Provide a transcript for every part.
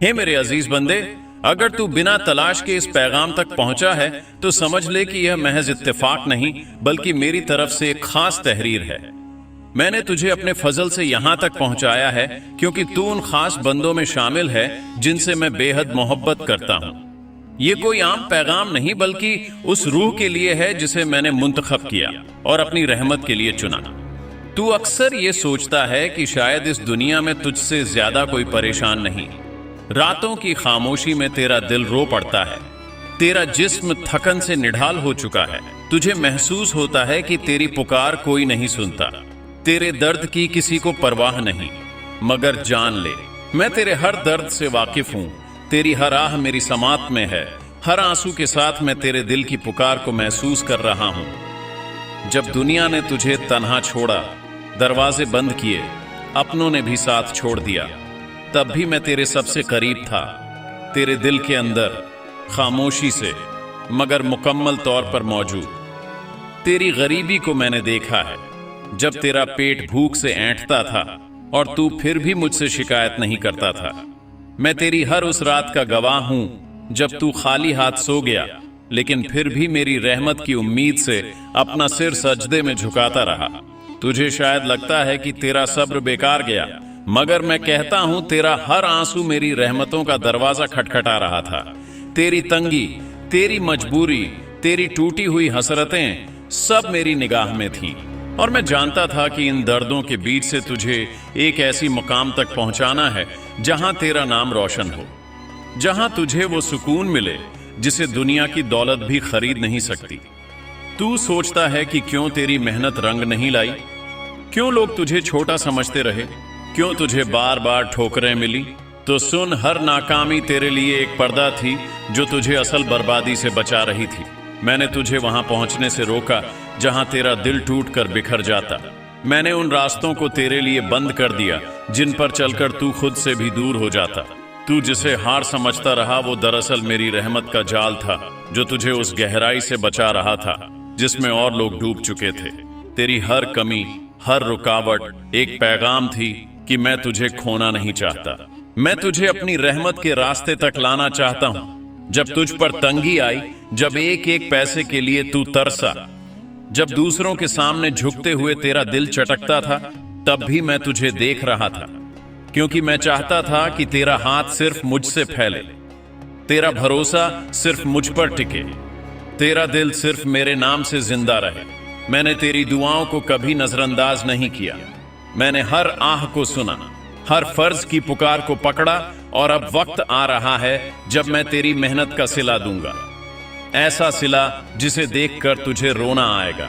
हे मेरे अजीज बंदे, अगर तू बिना तलाश के इस पैगाम तक पहुंचा है तो समझ ले कि यह महज इत्तेफाक नहीं बल्कि मेरी तरफ से एक खास तहरीर है। मैंने तुझे अपने फजल से यहां तक पहुंचाया है क्योंकि तू उन खास बंदों में शामिल है जिनसे मैं बेहद मोहब्बत करता हूं। ये कोई आम पैगाम नहीं बल्कि उस रूह के लिए है जिसे मैंने मुंतखब किया और अपनी रहमत के लिए चुना। तू अक्सर ये सोचता है कि शायद इस दुनिया में तुझसे ज्यादा कोई परेशान नहीं। रातों की खामोशी में तेरा दिल रो पड़ता है, तेरा जिस्म थकन से निढाल हो चुका है। तुझे महसूस होता है कि तेरी पुकार कोई नहीं सुनता, तेरे दर्द की किसी को परवाह नहीं। मगर जान ले, मैं तेरे हर दर्द से वाकिफ हूं। तेरी हर आह मेरी समात में है। हर आंसू के साथ मैं तेरे दिल की पुकार को महसूस कर रहा हूं। जब दुनिया ने तुझे तन्हा छोड़ा, दरवाजे बंद किए, अपनों ने भी साथ छोड़ दिया, तब भी मैं तेरे सबसे करीब था, तेरे दिल के अंदर, खामोशी से मगर मुकम्मल तौर पर मौजूद। तेरी गरीबी को मैंने देखा है, जब तेरा पेट भूख से ऐंठता था और तू फिर भी मुझसे शिकायत नहीं करता था। मैं तेरी हर उस रात का गवाह हूं जब तू खाली हाथ सो गया, लेकिन फिर भी मेरी रहमत की उम्मीद से अपना सिर सजदे में झुकाता रहा। तुझे शायद लगता है कि तेरा सब्र बेकार गया, मगर मैं कहता हूं तेरा हर आंसू मेरी रहमतों का दरवाजा खटखटा रहा था। तेरी तंगी, तेरी मजबूरी, तेरी टूटी हुई हसरतें सब मेरी निगाह में थीं, और मैं जानता था कि इन दर्दों के बीच से तुझे एक ऐसी मुकाम तक पहुंचाना है जहां तेरा नाम रोशन हो, जहां तुझे वो सुकून मिले जिसे दुनिया की दौलत भी खरीद नहीं सकती। तू सोचता है कि क्यों तेरी मेहनत रंग नहीं लाई, क्यों लोग तुझे छोटा समझते रहे, क्यों तुझे बार बार ठोकरें मिली। तो सुन, हर नाकामी तेरे लिए एक पर्दा थी जो तुझे असल बर्बादी से बचा रही थी। मैंने तुझे वहां पहुंचने से रोका जहां तेरा दिल टूट कर बिखर जाता। मैंने उन रास्तों को तेरे लिए बंद कर दिया जिन पर चलकर तू खुद से भी दूर हो जाता। तू जिसे हार समझता रहा वो दरअसल मेरी रहमत का जाल था जो तुझे उस गहराई से बचा रहा था जिसमें और लोग डूब चुके थे। तेरी हर कमी, हर रुकावट एक पैगाम थी कि मैं तुझे खोना नहीं चाहता। मैं तुझे अपनी रहमत के रास्ते तक लाना चाहता हूं। जब तुझ पर तंगी आई, जब एक एक पैसे के लिए तू तरसा, जब दूसरों के सामने झुकते हुए तेरा दिल चटकता था, तब भी मैं तुझे देख रहा था, क्योंकि मैं चाहता था कि तेरा हाथ सिर्फ मुझसे फैले, तेरा भरोसा सिर्फ मुझ पर टिके, तेरा दिल सिर्फ मेरे नाम से जिंदा रहे। मैंने तेरी दुआओं को कभी नजरअंदाज नहीं किया। मैंने हर आह को सुना, हर फर्ज की पुकार को पकड़ा, और अब वक्त आ रहा है जब मैं तेरी मेहनत का सिला दूंगा, ऐसा सिला जिसे देखकर तुझे रोना आएगा।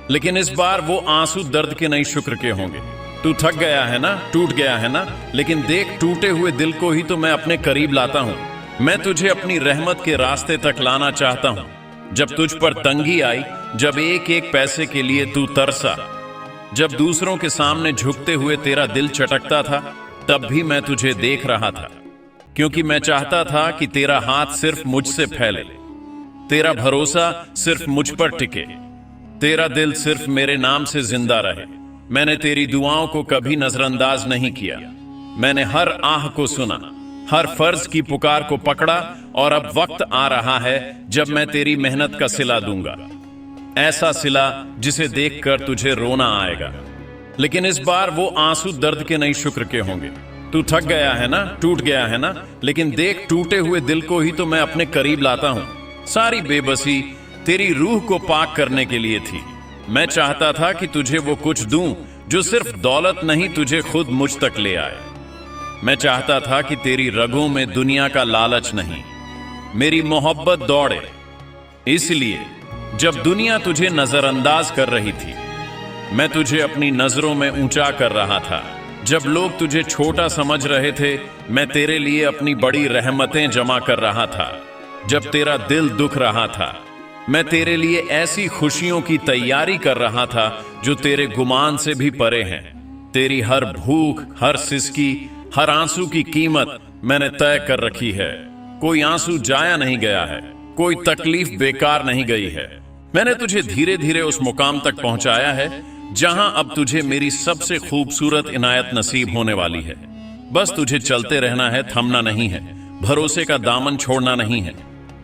लेकिन इस बार वो आंसू दर्द के नहीं, शुक्र के होंगे। तू थक गया है ना, टूट गया है ना, लेकिन देख, टूटे हुए दिल को ही तो मैं अपने करीब लाता हूं। मैं तुझे अपनी रहमत के रास्ते तक लाना चाहता हूं। जब तुझ पर तंगी आई, जब एक एक पैसे के लिए तू तरसा, जब दूसरों के सामने झुकते हुए तेरा दिल चटकता था, तब भी मैं तुझे देख रहा था, क्योंकि मैं चाहता था कि तेरा हाथ सिर्फ मुझसे फैले, तेरा भरोसा सिर्फ मुझ पर टिके, तेरा दिल सिर्फ मेरे नाम से जिंदा रहे। मैंने तेरी दुआओं को कभी नजरअंदाज नहीं किया। मैंने हर आह को सुना, हर फर्ज की पुकार को पकड़ा, और अब वक्त आ रहा है जब मैं तेरी मेहनत का सिला दूंगा, ऐसा सिला जिसे देखकर तुझे रोना आएगा। लेकिन इस बार वो आंसू दर्द के नहीं, शुक्र के होंगे। तू थक गया है ना, टूट गया है ना, लेकिन देख, टूटे हुए दिल को ही तो मैं अपने करीब लाता हूं। सारी बेबसी तेरी रूह को पाक करने के लिए थी। मैं चाहता था कि तुझे वो कुछ दूं जो सिर्फ दौलत नहीं, तुझे खुद मुझ तक ले आए। मैं चाहता था कि तेरी रगों में दुनिया का लालच नहीं, मेरी मोहब्बत दौड़े। इसलिए जब दुनिया तुझे नजरअंदाज कर रही थी, मैं तुझे अपनी नजरों में ऊंचा कर रहा था। जब लोग तुझे छोटा समझ रहे थे, मैं तेरे लिए अपनी बड़ी रहमतें जमा कर रहा था। जब तेरा दिल दुख रहा था, मैं तेरे लिए ऐसी खुशियों की तैयारी कर रहा था जो तेरे गुमान से भी परे हैं। तेरी हर भूख, हर सिसकी, हर आंसू की कीमत मैंने तय कर रखी है। कोई आंसू जाया नहीं गया है, कोई तकलीफ बेकार नहीं गई है। मैंने तुझे धीरे धीरे उस मुकाम तक पहुंचाया है जहां अब तुझे मेरी सबसे खूबसूरत इनायत नसीब होने वाली है। बस तुझे चलते रहना है, थमना नहीं है, भरोसे का दामन छोड़ना नहीं है।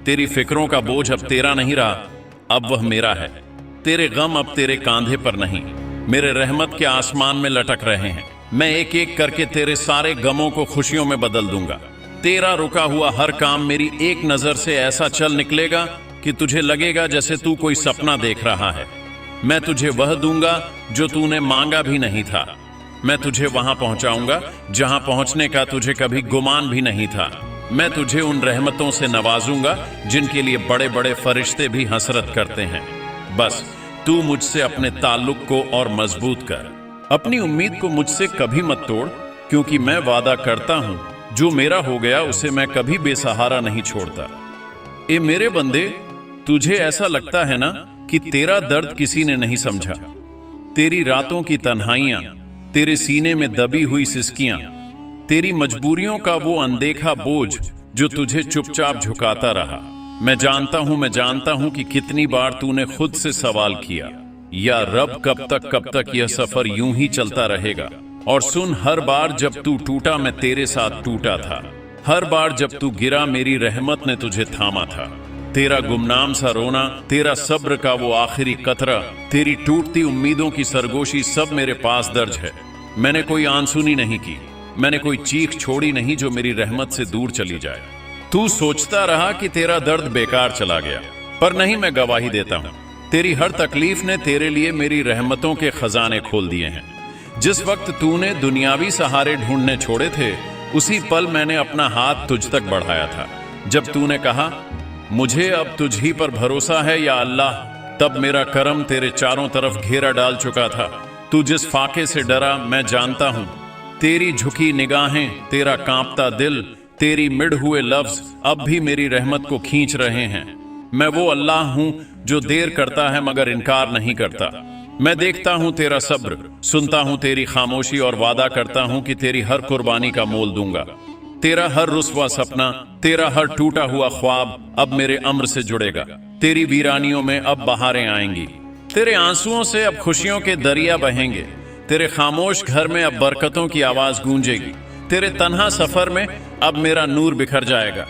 तेरी फिक्रों का बोझ अब तेरा नहीं रहा, अब वह मेरा है। तेरे गम अब तेरे कांधे पर नहीं, मेरे रहमत के आसमान में लटक रहे हैं। मैं एक एक करके तेरे सारे गमों को खुशियों में बदल दूंगा। तेरा रुका हुआ हर काम मेरी एक नजर से ऐसा चल निकलेगा कि तुझे लगेगा जैसे तू कोई सपना देख रहा है। मैं तुझे वह दूंगा जो तूने मांगा भी नहीं था। मैं तुझे वहां पहुंचाऊंगा जहां पहुंचने का तुझे कभी गुमान भी नहीं था। मैं तुझे उन रहमतों से नवाजूंगा जिनके लिए बड़े बड़े फरिश्ते भी हसरत करते हैं। बस तू मुझसे अपने ताल्लुक को और मजबूत कर। अपनी उम्मीद को मुझसे कभी मत तोड़, क्योंकि मैं वादा करता हूं जो मेरा हो गया उसे मैं कभी बेसहारा नहीं छोड़ता। ए मेरे बंदे, तुझे ऐसा लगता है ना कि तेरा दर्द किसी ने नहीं समझा। तेरी रातों की तन्हाइयां, तेरे सीने में दबी हुई सिसकियां, तेरी मजबूरियों का वो अनदेखा बोझ जो तुझे चुपचाप झुकाता रहा। मैं जानता हूं कि कितनी बार तूने खुद से सवाल किया, या रब कब तक यह सफर यूं ही चलता रहेगा। और सुन, हर बार जब तू टूटा मैं तेरे साथ टूटा था। हर बार जब तू गिरा मेरी रहमत ने तुझे थामा था। तेरा गुमनाम सा रोना, तेरा सब्र का वो आखिरी कतरा, तेरी टूटती उम्मीदों की सरगोशी सब मेरे पास दर्ज है। मैंने कोई आंसुनी नहीं की, मैंने कोई चीख छोड़ी नहीं जो मेरी रहमत से दूर चली जाए। तू सोचता रहा कि तेरा दर्द बेकार चला गया, पर नहीं, मैं गवाही देता हूं, तेरी हर तकलीफ ने तेरे लिए मेरी रहमतों के खजाने खोल दिए हैं। जिस वक्त तूने दुनियावी सहारे ढूंढने छोड़े थे, उसी पल मैंने अपना हाथ तुझ तक बढ़ाया था। जब तूने कहा मुझे अब तुझ ही पर भरोसा है या अल्लाह, तब मेरा करम तेरे चारों तरफ घेरा डाल चुका था। तू जिस फाके से डरा मैं जानता हूं, तेरी झुकी निगाहें, तेरा कांपता दिल, तेरी मिड़ हुए लफ्ज अब भी मेरी रहमत को खींच रहे हैं। मैं वो अल्लाह हूं जो देर करता है मगर इनकार नहीं करता। मैं देखता हूं तेरा सब्र, सुनता हूं तेरी खामोशी और वादा करता हूं कि तेरी हर कुर्बानी का मोल दूंगा। तेरा हर रुस्वा सपना, तेरा हर टूटा हुआ ख्वाब अब मेरे अम्र से जुड़ेगा। तेरी वीरानियों में अब बहारें आएंगी, तेरे आंसुओं से अब खुशियों के दरिया बहेंगे। तेरे खामोश घर में अब बरकतों की आवाज गूंजेगी। तेरे तन्हा सफर में अब मेरा नूर बिखर जाएगा।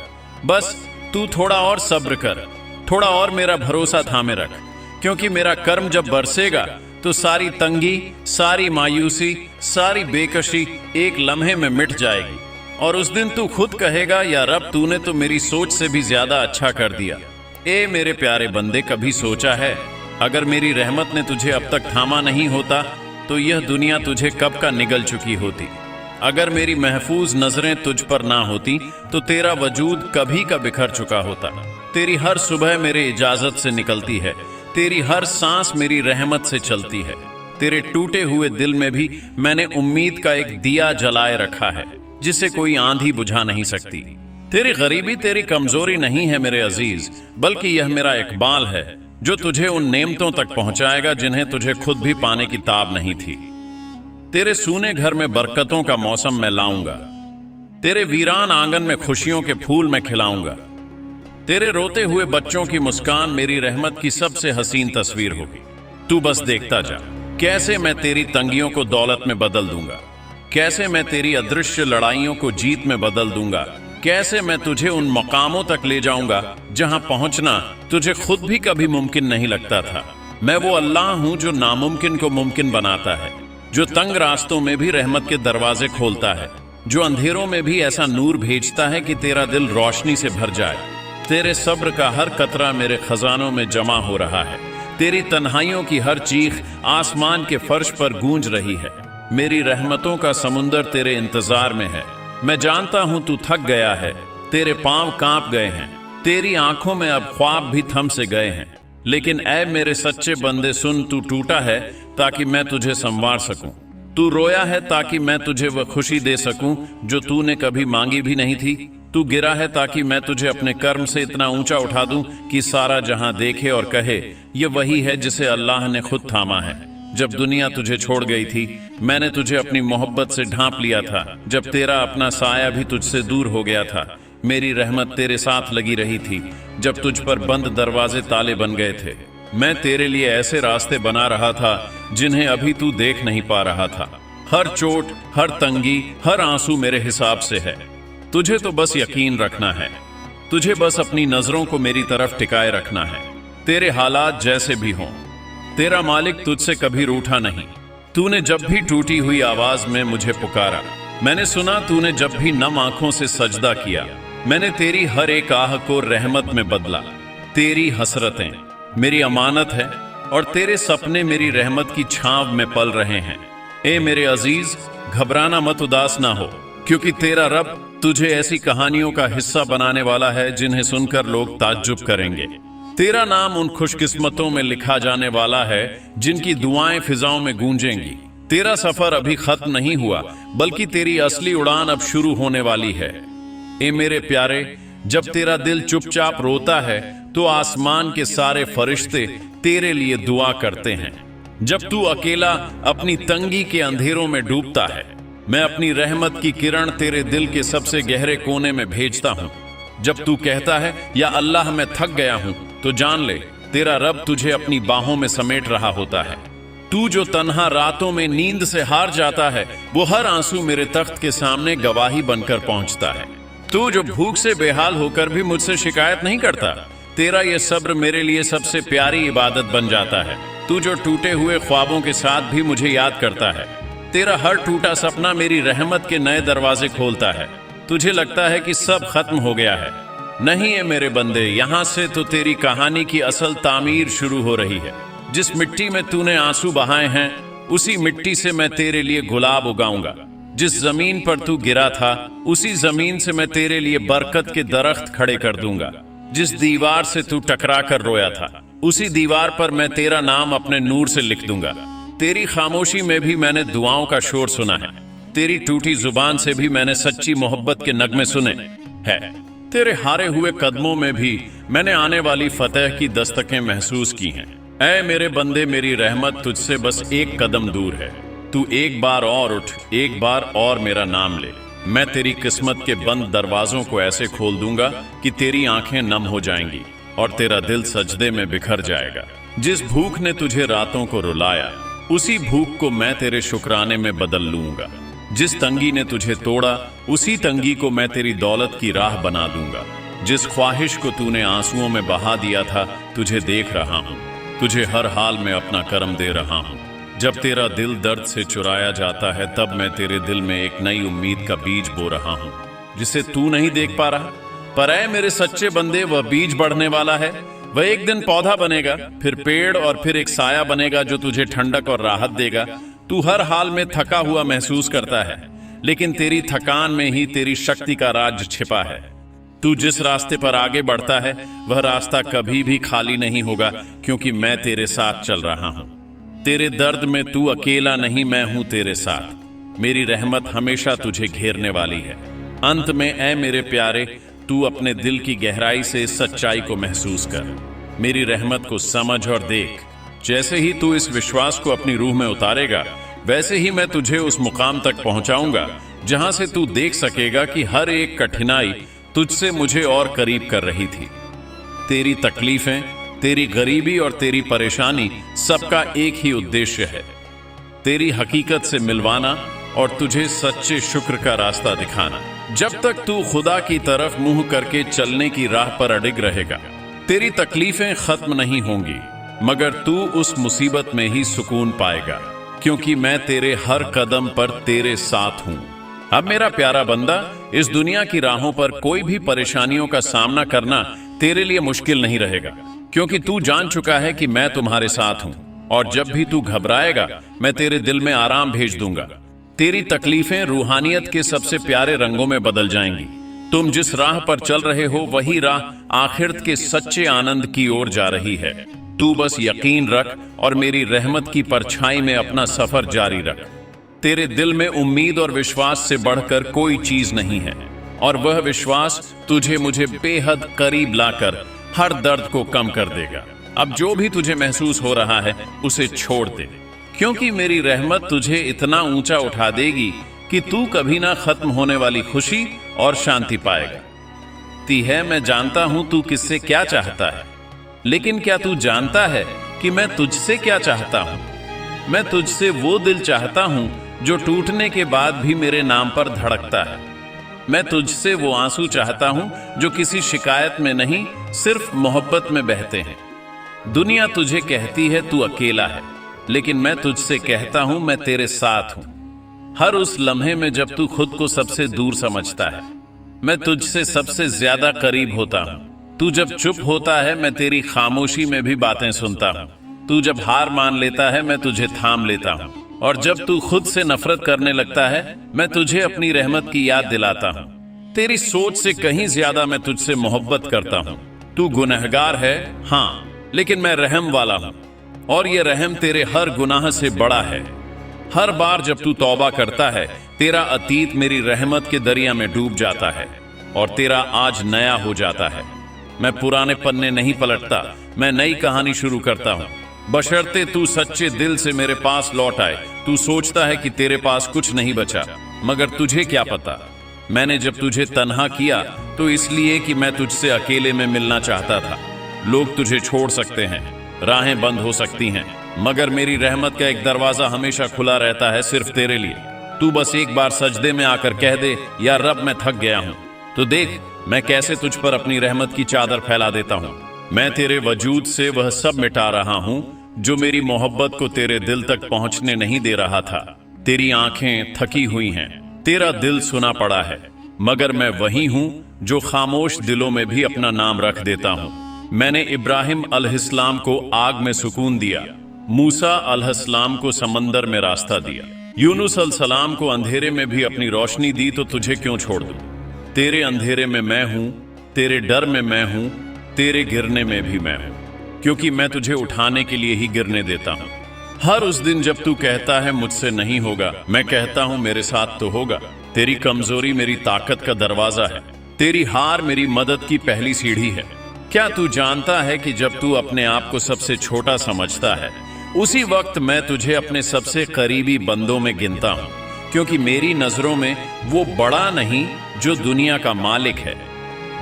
बस तू थोड़ा और सब्र कर, थोड़ा और मेरा भरोसा थामे रख, क्योंकि मेरा कर्म जब बरसेगा तो सारी तंगी, सारी मायूसी, सारी बेकशी एक लम्हे में मिट जाएगी। और उस दिन तू खुद कहेगा, या रब, तूने तो मेरी सोच से भी ज्यादा अच्छा कर दिया। ए मेरे प्यारे बंदे, कभी सोचा है अगर मेरी रहमत ने तुझे अब तक थामा नहीं होता तो यह दुनिया तुझे कब का निगल चुकी होती। अगर मेरी महफूज नजरें तुझ पर ना होती तो तेरा वजूद कभी का बिखर चुका होता। तेरी हर सुबह मेरे इजाजत से निकलती है, तेरी हर सांस मेरी रहमत से चलती है। तेरे टूटे हुए दिल में भी मैंने उम्मीद का एक दिया जलाए रखा है जिसे कोई आंधी बुझा नहीं सकती। तेरी गरीबी तेरी कमजोरी नहीं है मेरे अजीज, बल्कि यह मेरा इकबाल है जो तुझे उन नेमतों तक पहुंचाएगा जिन्हें तुझे खुद भी पाने की ताब नहीं थी। तेरे सूने घर में बरकतों का मौसम मैं लाऊंगा, तेरे वीरान आंगन में खुशियों के फूल मैं खिलाऊंगा। तेरे रोते हुए बच्चों की मुस्कान मेरी रहमत की सबसे हसीन तस्वीर होगी। तू बस देखता जा कैसे मैं तेरी तंगियों को दौलत में बदल दूंगा, कैसे मैं तेरी अदृश्य लड़ाइयों को जीत में बदल दूंगा, कैसे मैं तुझे उन मकामों तक ले जाऊंगा जहां पहुंचना तुझे खुद भी कभी मुमकिन नहीं लगता था। मैं वो अल्लाह हूं जो नामुमकिन को मुमकिन बनाता है, जो तंग रास्तों में भी रहमत के दरवाजे खोलता है, जो अंधेरों में भी ऐसा नूर भेजता है कि तेरा दिल रोशनी से भर जाए। तेरे सब्र का हर कतरा मेरे खजानों में जमा हो रहा है। तेरी तन्हाइयों की हर चीख आसमान के फर्श पर गूंज रही है। मेरी रहमतों का समुंदर तेरे इंतजार में है। मैं जानता हूं तू थक गया है, तेरे पांव कांप गए हैं, तेरी आंखों में अब ख्वाब भी थम से गए हैं। लेकिन ऐ मेरे सच्चे बंदे सुन, तू टूटा है ताकि मैं तुझे संवार सकूं। तू रोया है ताकि मैं तुझे वह खुशी दे सकूं जो तूने कभी मांगी भी नहीं थी। तू गिरा है ताकि मैं तुझे अपने कर्म से इतना ऊंचा उठा दूं कि सारा जहां देखे और कहे ये वही है जिसे अल्लाह ने खुद थामा है। जब दुनिया तुझे छोड़ गई थी मैंने तुझे अपनी मोहब्बत से ढांप लिया था। जब तेरा अपना साया भी तुझसे दूर हो गया था मेरी रहमत तेरे साथ लगी रही थी। जब तुझ पर बंद दरवाजे ताले बन गए थे मैं तेरे लिए ऐसे रास्ते बना रहा था जिन्हें अभी तू देख नहीं पा रहा था। हर चोट, हर तंगी, हर आंसू मेरे हिसाब से है। तुझे तो बस यकीन रखना है, तुझे बस अपनी नजरों को मेरी तरफ टिकाए रखना है। तेरे हालात जैसे भी हों, तेरा मालिक तुझसे कभी रूठा नहीं। तूने जब भी टूटी हुई आवाज में मुझे पुकारा, मैंने सुना तूने जब भी नम आंखों से सजदा किया। मैंने तेरी हर एक आह को रहमत में बदला। तेरी हसरतें मेरी अमानत है और तेरे सपने मेरी रहमत की छांव में पल रहे हैं। ए मेरे अजीज, घबराना मत, उदास ना हो, क्योंकि तेरा रब तुझे ऐसी कहानियों का हिस्सा बनाने वाला है जिन्हें सुनकर लोग ताज्जुब करेंगे। तेरा नाम उन खुशकिस्मतों में लिखा जाने वाला है जिनकी दुआएं फिजाओं में गूंजेंगी। तेरा सफर अभी खत्म नहीं हुआ, बल्कि तेरी असली उड़ान अब शुरू होने वाली है। ए मेरे प्यारे, जब तेरा दिल चुपचाप रोता है तो आसमान के सारे फरिश्ते तेरे लिए दुआ करते हैं। जब तू अकेला अपनी तंगी के अंधेरों में डूबता है, मैं अपनी रहमत की किरण तेरे दिल के सबसे गहरे कोने में भेजता हूं। जब तू कहता है या अल्लाह मैं थक गया हूं, तो जान ले तेरा रब तुझे अपनी बाहों में समेट रहा होता है। तू जो तन्हा रातों में नींद से हार जाता है, वो हर आंसू मेरे तख्त के सामने गवाही बनकर पहुंचता है। तू जो भूख से बेहाल होकर भी मुझसे शिकायत नहीं करता, तेरा ये सब्र मेरे लिए सबसे प्यारी इबादत बन जाता है। तू जो टूटे हुए ख्वाबों के साथ भी मुझे याद करता है, तेरा हर टूटा सपना मेरी रहमत के नए दरवाजे खोलता है। तुझे लगता है कि सब खत्म हो गया है, नहीं है मेरे बंदे, यहाँ से तो तेरी कहानी की असल तामीर शुरू हो रही है। जिस मिट्टी में तूने आंसू बहाए हैं, उसी मिट्टी से मैं तेरे लिए गुलाब उगाऊंगा। जिस जमीन पर तू गिरा था, उसी जमीन से मैं तेरे लिए बरकत के दरख्त खड़े कर दूंगा। जिस दीवार से तू टकरा कर रोया था, उसी दीवार पर मैं तेरा नाम अपने नूर से लिख दूंगा। तेरी खामोशी में भी मैंने दुआओं का शोर सुना है, तेरी टूटी जुबान से भी मैंने सच्ची मोहब्बत के नगमे सुने हैं। तेरे हारे हुए कदमों में भी मैंने आने वाली फतेह की दस्तकें महसूस की हैं। ऐ मेरे बंदे, मेरी रहमत तुझसे बस एक कदम दूर है। तू एक बार और उठ, एक बार और मेरा नाम ले। मैं तेरी किस्मत के बंद दरवाजों को ऐसे खोल दूंगा कि तेरी आंखें नम हो जाएंगी और तेरा दिल सजदे में बिखर जाएगा। जिस भूख ने तुझे रातों को रुलाया, उसी भूख को मैं तेरे शुक्राने में बदल लूंगा। जिस तंगी ने तुझे तोड़ा, उसी तंगी को मैं तेरी दौलत की राह बना दूंगा। जिस ख्वाहिश को तूने आंसुओं में बहा दिया था, तुझे देख रहा हूं, तुझे हर हाल में अपना करम दे रहा हूं। जब तेरा दिल दर्द से चुराया जाता है, तब मैं तेरे दिल में एक नई उम्मीद का बीज बो रहा हूं, जिसे तू नहीं देख पा रहा। पर ऐ मेरे सच्चे बंदे, वह बीज बढ़ने वाला है। वह एक दिन पौधा बनेगा, फिर पेड़ और फिर एक साया बनेगा जो तुझे ठंडक और राहत देगा। तू हर हाल में थका हुआ महसूस करता है, लेकिन तेरी थकान में ही तेरी शक्ति का राज छिपा है। तू जिस रास्ते पर आगे बढ़ता है, वह रास्ता कभी भी खाली नहीं होगा, क्योंकि मैं तेरे साथ चल रहा हूं। तेरे दर्द में तू अकेला नहीं, मैं हूं तेरे साथ। मेरी रहमत हमेशा तुझे घेरने वाली है। अंत में ऐ मेरे प्यारे, तू अपने दिल की गहराई से सच्चाई को महसूस कर, मेरी रहमत को समझ और देख। जैसे ही तू इस विश्वास को अपनी रूह में उतारेगा, वैसे ही मैं तुझे उस मुकाम तक पहुंचाऊंगा जहां से तू देख सकेगा कि हर एक कठिनाई तुझसे मुझे और करीब कर रही थी। तेरी तकलीफें, तेरी गरीबी और तेरी परेशानी, सबका एक ही उद्देश्य है, तेरी हकीकत से मिलवाना और तुझे सच्चे शुक्र का रास्ता दिखाना। जब तक तू खुदा की तरफ मुंह करके चलने की राह पर अडिग रहेगा, तेरी तकलीफें खत्म नहीं होंगी, मगर तू उस मुसीबत में ही सुकून पाएगा, क्योंकि मैं तेरे हर कदम पर तेरे साथ हूं। अब मेरा प्यारा बंदा, इस दुनिया की राहों पर कोई भी परेशानियों का सामना करना तेरे लिए मुश्किल नहीं रहेगा, क्योंकि तू जान चुका है कि मैं तुम्हारे साथ हूं। और जब भी तू घबराएगा, मैं तेरे दिल में आराम भेज दूंगा। तेरी तकलीफें रूहानियत के सबसे प्यारे रंगों में बदल जाएंगी। तुम जिस राह पर चल रहे हो, वही राह आखिरत के सच्चे आनंद की ओर जा रही है। तू बस यकीन रख और मेरी रहमत की परछाई में अपना सफर जारी रख। तेरे दिल में उम्मीद और विश्वास से बढ़कर कोई चीज नहीं है, और वह विश्वास तुझे मुझे बेहद करीब लाकर हर दर्द को कम कर देगा। अब जो भी तुझे महसूस हो रहा है, उसे छोड़ दे, क्योंकि मेरी रहमत तुझे इतना ऊंचा उठा देगी कि तू कभी ना खत्म होने वाली खुशी और शांति पाएगा। ती है, मैं जानता हूं तू किससे क्या चाहता है, लेकिन क्या तू जानता है कि मैं तुझसे क्या चाहता हूं? मैं तुझसे वो दिल चाहता हूं जो टूटने के बाद भी मेरे नाम पर धड़कता है। मैं तुझसे वो आंसू चाहता हूं जो किसी शिकायत में नहीं, सिर्फ मोहब्बत में बहते हैं। दुनिया तुझे कहती है तू अकेला है, लेकिन मैं तुझसे कहता हूं मैं तेरे साथ हूं। हर उस लम्हे में जब तू खुद को सबसे दूर समझता है, मैं तुझसे सबसे ज्यादा करीब होता हूं। तू जब चुप होता है, मैं तेरी खामोशी में भी बातें सुनता हूं। तू जब हार मान लेता है, मैं तुझे थाम लेता हूं। और जब तू खुद से नफरत करने लगता है, मैं तुझे अपनी रहमत की याद दिलाता हूं। तेरी सोच से कहीं ज्यादा मैं तुझसे मोहब्बत करता हूं। तू गुनहगार है, हाँ, लेकिन मैं रहम वाला हूं, और ये रहम तेरे हर गुनाह से बड़ा है। हर बार जब तू तौबा करता है, तेरा अतीत मेरी रहमत के दरिया में डूब जाता है और तेरा आज नया हो जाता है। मैं पुराने पन्ने नहीं पलटता, मैं नई कहानी शुरू करता हूं, बशर्ते तू सच्चे दिल से मेरे पास लौट आए। तू सोचता है कि तेरे पास कुछ नहीं बचा, मगर तुझे क्या पता, मैंने जब तुझे तन्हा किया तो इसलिए कि मैं तुझसे अकेले में मिलना चाहता था। लोग तुझे छोड़ सकते हैं, राहें बंद हो सकती हैं, मगर मेरी रहमत का एक दरवाजा हमेशा खुला रहता है, सिर्फ तेरे लिए। तू बस एक बार सजदे में आकर कह दे, या रब मैं थक गया हूं, तो देख मैं कैसे तुझ पर अपनी रहमत की चादर फैला देता हूं। मैं तेरे वजूद से वह सब मिटा रहा हूं जो मेरी मोहब्बत को तेरे दिल तक पहुंचने नहीं दे रहा था। तेरी आंखें थकी हुई हैं, तेरा दिल सुना पड़ा है, मगर मैं वही हूं जो खामोश दिलों में भी अपना नाम रख देता हूं। मैंने इब्राहिम अलैहिस्सलाम को आग में सुकून दिया, मूसा अलैहिस्सलाम को समंदर में रास्ता दिया, यूनुस अलैहिस्सलाम को अंधेरे में भी अपनी रोशनी दी, तो तुझे क्यों छोड़ दूं? तेरे अंधेरे में मैं हूं, तेरे डर में मैं हूं, तेरे गिरने में भी मैं हूं, क्योंकि मैं तुझे उठाने के लिए ही गिरने देता हूं। हर उस दिन जब तू कहता है मुझसे नहीं होगा, मैं कहता हूं मेरे साथ तो होगा। तेरी कमजोरी मेरी ताकत का दरवाजा है, तेरी हार मेरी मदद की पहली सीढ़ी है। क्या तू जानता है कि जब तू अपने आप को सबसे छोटा समझता है, उसी वक्त मैं तुझे अपने सबसे करीबी बंदों में गिनता हूं, क्योंकि मेरी नजरों में वो बड़ा नहीं जो दुनिया का मालिक है,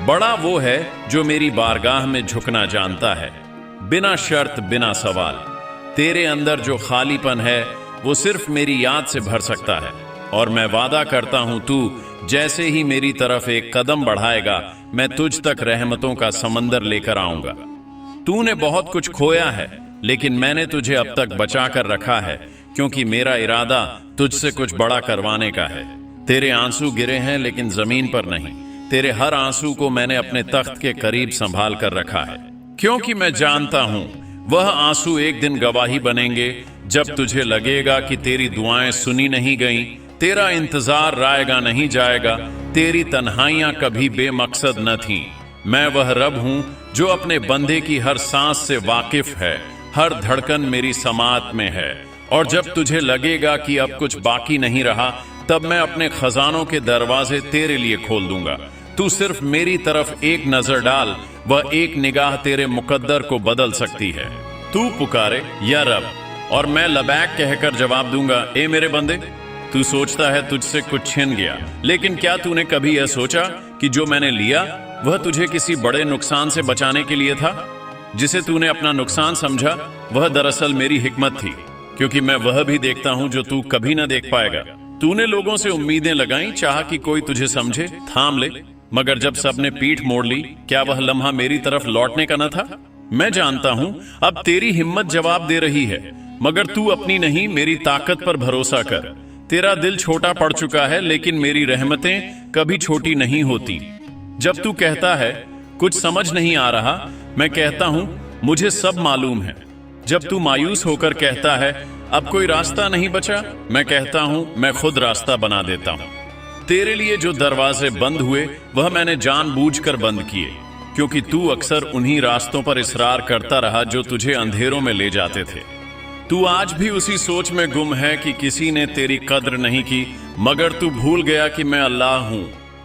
बड़ा वो है जो मेरी बारगाह में झुकना जानता है, बिना शर्त बिना सवाल। तेरे अंदर जो खालीपन है वो सिर्फ मेरी याद से भर सकता है, और मैं वादा करता हूं तू जैसे ही मेरी तरफ एक कदम बढ़ाएगा, मैं तुझ तक रहमतों का समंदर लेकर आऊंगा। तूने बहुत कुछ खोया है, लेकिन मैंने तुझे अब तक बचा कर रखा है, क्योंकि मेरा इरादा तुझसे कुछ बड़ा करवाने का है। तेरे आंसू गिरे हैं लेकिन जमीन पर नहीं, तेरे हर आंसू को मैंने अपने तख्त के करीब संभाल कर रखा है, क्योंकि मैं जानता हूं वह आंसू एक दिन गवाही बनेंगे, जब तुझे लगेगा कि तेरी दुआएं सुनी नहीं गईं, तेरा इंतजार रायगा नहीं जाएगा, तेरी तन्हाइयां कभी बेमकसद न थीं। मैं वह रब हूं जो अपने बंदे की हर सांस से वाकिफ है, हर धड़कन मेरी समात में है। और जब तुझे लगेगा कि अब कुछ बाकी नहीं रहा, तब मैं अपने खजानों के दरवाजे तेरे लिए खोल दूंगा। तू सिर्फ मेरी तरफ एक नजर डाल, वह एक निगाह तेरे मुकद्दर को बदल सकती है। तू पुकारे या रब, और मैं लबैक कहकर जवाब दूंगा, ए मेरे बंदे। तू सोचता है तुझसे कुछ छिन गया, लेकिन क्या तूने कभी यह सोचा कि जो मैंने लिया वह तुझे किसी बड़े नुकसान से बचाने के लिए था? जिसे तूने अपना नुकसान समझा, वह दरअसल मेरी हिकमत थी, क्योंकि मैं वह भी देखता हूं जो तू कभी न देख पाएगा। तूने लोगों से उम्मीदें लगाई, चाहा कि कोई तुझे समझे, थाम ले, मगर जब सबने पीठ मोड़ ली, क्या वह लम्हा मेरी तरफ लौटने का न था? मैं जानता हूं अब तेरी हिम्मत जवाब दे रही है, मगर तू अपनी नहीं, मेरी ताकत पर भरोसा कर। तेरा दिल छोटा पड़ चुका है, लेकिन मेरी रहमतें कभी छोटी नहीं होती। जब तू कहता है कुछ समझ नहीं आ रहा, मैं कहता हूं मुझे सब मालूम है। जब तू मायूस होकर कहता है अब कोई रास्ता नहीं बचा, मैं कहता हूं मैं खुद रास्ता बना देता हूं। तेरे लिए जो दरवाजे बंद हुए वह मैंने जानबूझकर बंद किए, क्योंकि तू अक्सर उन्हीं रास्तों पर इसरार करता रहा जो तुझे अंधेरों में ले जाते थे। तू आज भी उसी सोच में गुम है कि किसी ने तेरी कद्र नहीं की, मगर तू भूल गया कि मैं अल्लाह हूं